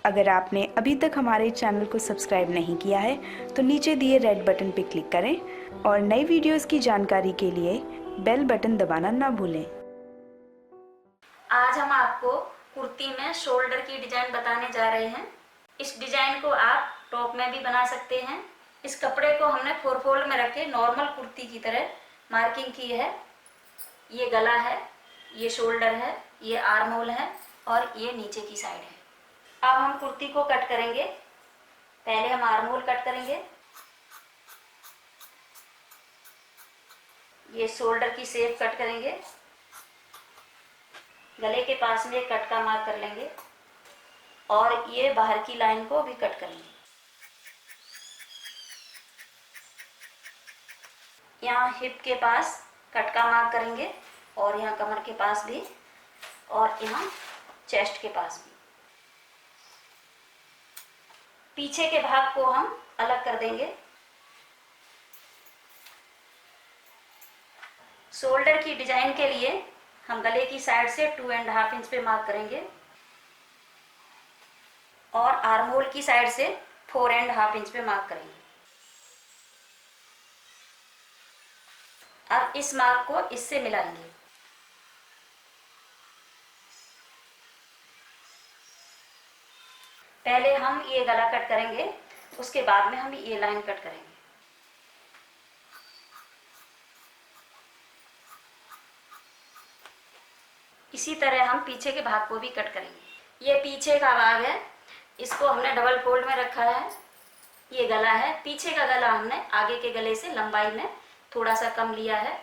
अगर आपने अभी तक हमारे चैनल को सब्सक्राइब नहीं किया है तो नीचे दिए रेड बटन पर क्लिक करें और नई वीडियोस की जानकारी के लिए बेल बटन दबाना ना भूलें। आज हम आपको कुर्ती में शोल्डर की डिजाइन बताने जा रहे हैं। इस डिजाइन को आप टॉप में भी बना सकते हैं। इस कपड़े को हमने 4 फोल्ड में रख के नॉर्मल कुर्ती की तरह मार्किंग की है। ये गला है, ये शोल्डर है, ये आर्म होल है और ये नीचे की साइड है। अब हम कुर्ती को कट करेंगे। पहले हम आर्म होल कट करेंगे। ये शोल्डर की शेप कट करेंगे। गले के पास में कट का मार्क कर लेंगे और ये बाहर की लाइन को भी कट करेंगे। यहाँ हिप के पास कट का मार्क करेंगे और यहाँ कमर के पास भी और यहाँ चेस्ट के पास भी। पीछे के भाग को हम अलग कर देंगे। शोल्डर की डिजाइन के लिए हम गले की साइड से 2.5 इंच पे मार्क करेंगे और आर्म होल की साइड से 4.5 इंच पे मार्क करेंगे। अब इस मार्क को इससे मिलाएंगे। पहले हम ये गला कट करेंगे, उसके बाद में हम ये लाइन कट करेंगे। इसी तरह हम पीछे के भाग को भी कट करेंगे। ये पीछे का भाग है, इसको हमने डबल फोल्ड में रखा है। ये गला है, पीछे का गला हमने आगे के गले से लंबाई में थोड़ा सा कम लिया है।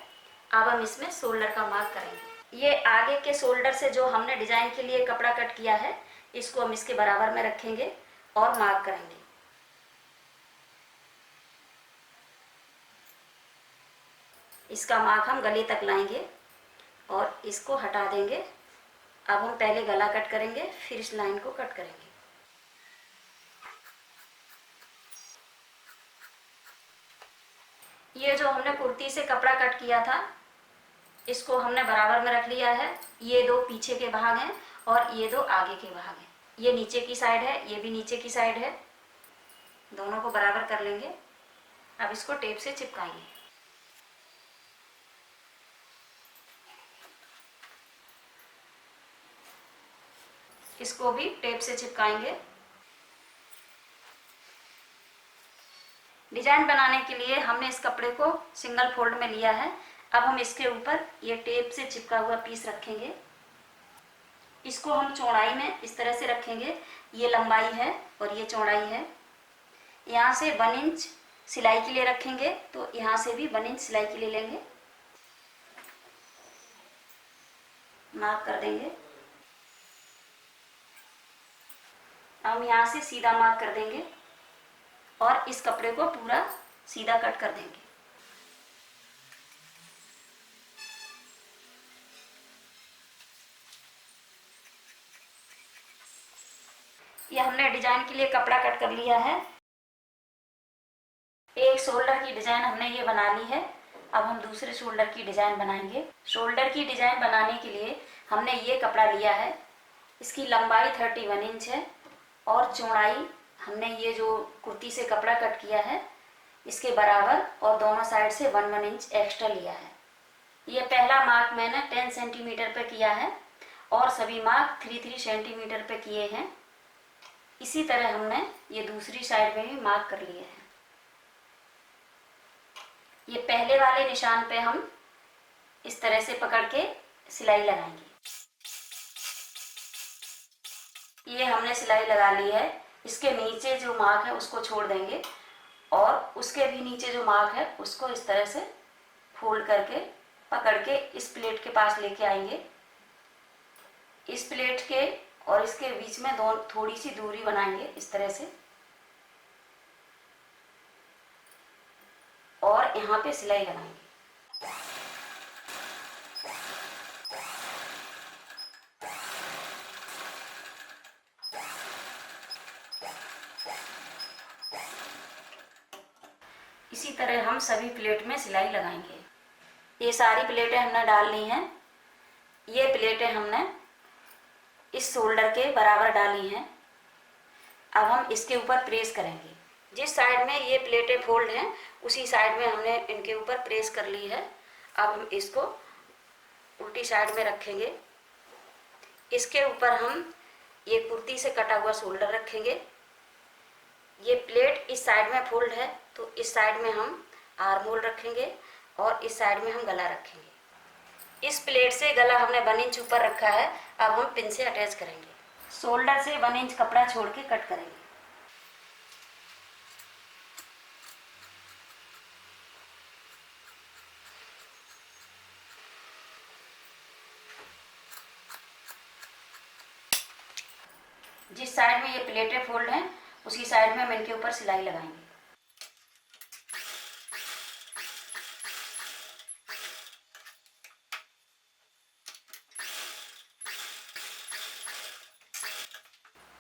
अब हम इसमें शोल्डर का मार्क करेंगे। ये आगे के शोल्डर से जो हमने डिजाइन के लिए कपड़ा कट किया है, इसको हम इसके बराबर में रखेंगे और मार्क करेंगे। इसका मार्क हम गले तक लाएंगे और इसको हटा देंगे। अब हम पहले गला कट करेंगे, फिर इस लाइन को कट करेंगे। ये जो हमने कुर्ती से कपड़ा कट किया था, इसको हमने बराबर में रख लिया है। ये 2 पीछे के भाग हैं और ये 2 आगे के भाग हैं। ये नीचे की साइड है, ये भी नीचे की साइड है। दोनों को बराबर कर लेंगे। अब इसको टेप से चिपकाएंगे। इसको भी टेप से चिपकाएंगे। डिजाइन बनाने के लिए हमने इस कपड़े को सिंगल फोल्ड में लिया है। अब हम इसके ऊपर ये टेप से चिपका हुआ पीस रखेंगे। इसको हम चौड़ाई में इस तरह से रखेंगे। ये लंबाई है और ये चौड़ाई है। यहाँ से 1 इंच सिलाई के लिए रखेंगे, तो यहाँ से भी 1 इंच सिलाई के लिए लेंगे। मार्क कर देंगे। हम यहाँ से सीधा मार्क कर देंगे और इस कपड़े को पूरा सीधा कट कर देंगे। ये हमने डिजाइन के लिए कपड़ा कट कर लिया है। एक शोल्डर की डिजाइन हमने ये बना ली है। अब हम दूसरे शोल्डर की डिजाइन बनाएंगे। शोल्डर की डिजाइन बनाने के लिए हमने ये कपड़ा लिया है। इसकी लंबाई 31 इंच है और चौड़ाई हमने ये जो कुर्ती से कपड़ा कट किया है इसके बराबर और दोनों साइड से 1 इंच एक्स्ट्रा लिया है। ये पहला मार्क मैंने 10 सेंटीमीटर पे किया है और सभी मार्क 3 सेंटीमीटर पे किए हैं। इसी तरह हमने ये दूसरी साइड में भी मार्क कर लिए हैं। ये पहले वाले निशान पे हम इस तरह से पकड़ के सिलाई लगाएंगे। ये हमने सिलाई लगा ली है। इसके नीचे जो मार्क है उसको छोड़ देंगे और उसके भी नीचे जो मार्क है उसको इस तरह से फोल्ड करके पकड़ के इस प्लेट के पास लेके आएंगे। इस प्लेट के और इसके बीच में थोड़ी सी दूरी बनाएंगे इस तरह से और यहाँ पे सिलाई लगाएंगे। इसी तरह हम सभी प्लेट में सिलाई लगाएंगे। ये सारी प्लेटें हमने डाल ली हैं। ये प्लेटें हमने इस शोल्डर के बराबर डाली हैं। अब हम इसके ऊपर प्रेस करेंगे। जिस साइड में ये प्लेटें फोल्ड हैं उसी साइड में हमने इनके ऊपर प्रेस कर ली है। अब हम इसको उल्टी साइड में रखेंगे। इसके ऊपर हम ये कुर्ती से कटा हुआ शोल्डर रखेंगे। ये प्लेट इस साइड में फोल्ड है तो इस साइड में हम आर्म होल रखेंगे और इस साइड में हम गला रखेंगे। इस प्लेट से गला हमने 1 इंच ऊपर रखा है। अब हम पिन से अटैच करेंगे। शोल्डर से 1 इंच कपड़ा छोड़ के कट करेंगे। जिस साइड में ये प्लेटें फोल्ड हैं उसी साइड में हम इनके ऊपर सिलाई लगाएंगे।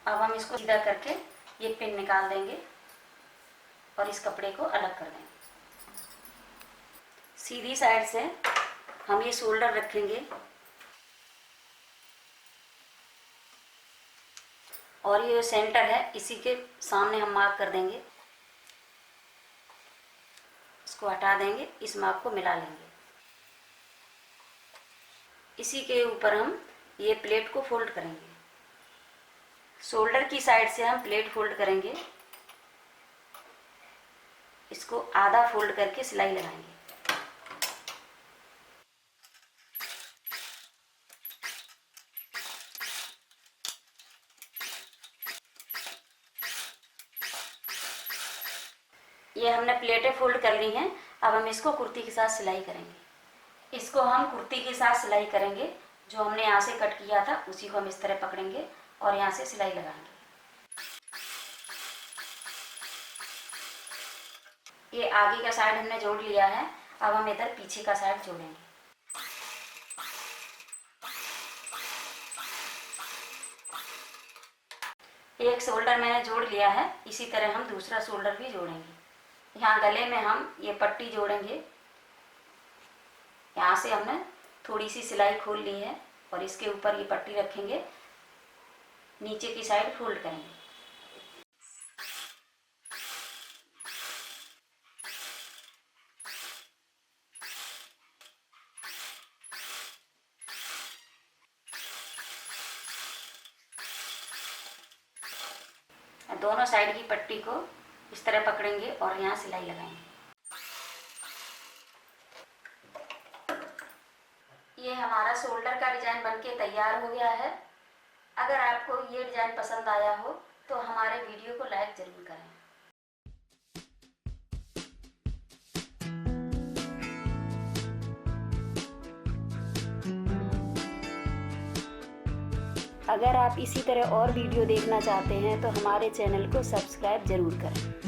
अब हम इसको सीधा करके ये पिन निकाल देंगे और इस कपड़े को अलग कर देंगे। सीधी साइड से हम ये शोल्डर रखेंगे और ये सेंटर है इसी के सामने हम मार्क कर देंगे। इसको हटा देंगे, इस मार्क को मिला लेंगे। इसी के ऊपर हम ये प्लेट को फोल्ड करेंगे। शोल्डर की साइड से हम प्लेट फोल्ड करेंगे। इसको आधा फोल्ड करके सिलाई लगाएंगे। ये हमने प्लेटें फोल्ड कर ली हैं। अब हम इसको कुर्ती के साथ सिलाई करेंगे। इसको हम कुर्ती के साथ सिलाई करेंगे। जो हमने यहाँ से कट किया था उसी को हम इस तरह पकड़ेंगे और यहाँ से सिलाई लगाएंगे। ये आगे का साइड हमने जोड़ लिया है। अब हम इधर पीछे का साइड जोड़ेंगे। एक शोल्डर मैंने जोड़ लिया है, इसी तरह हम दूसरा शोल्डर भी जोड़ेंगे। यहाँ गले में हम ये पट्टी जोड़ेंगे। यहाँ से हमने थोड़ी सी सिलाई खोल ली है और इसके ऊपर ये पट्टी रखेंगे। नीचे की साइड फोल्ड करेंगे। दोनों साइड की पट्टी को इस तरह पकड़ेंगे और यहाँ सिलाई लगाएंगे। ये हमारा शोल्डर का डिज़ाइन बनके तैयार हो गया है। अगर आपको ये डिज़ाइन पसंद आया हो तो हमारे वीडियो को लाइक ज़रूर करें। अगर आप इसी तरह और वीडियो देखना चाहते हैं तो हमारे चैनल को सब्सक्राइब ज़रूर करें।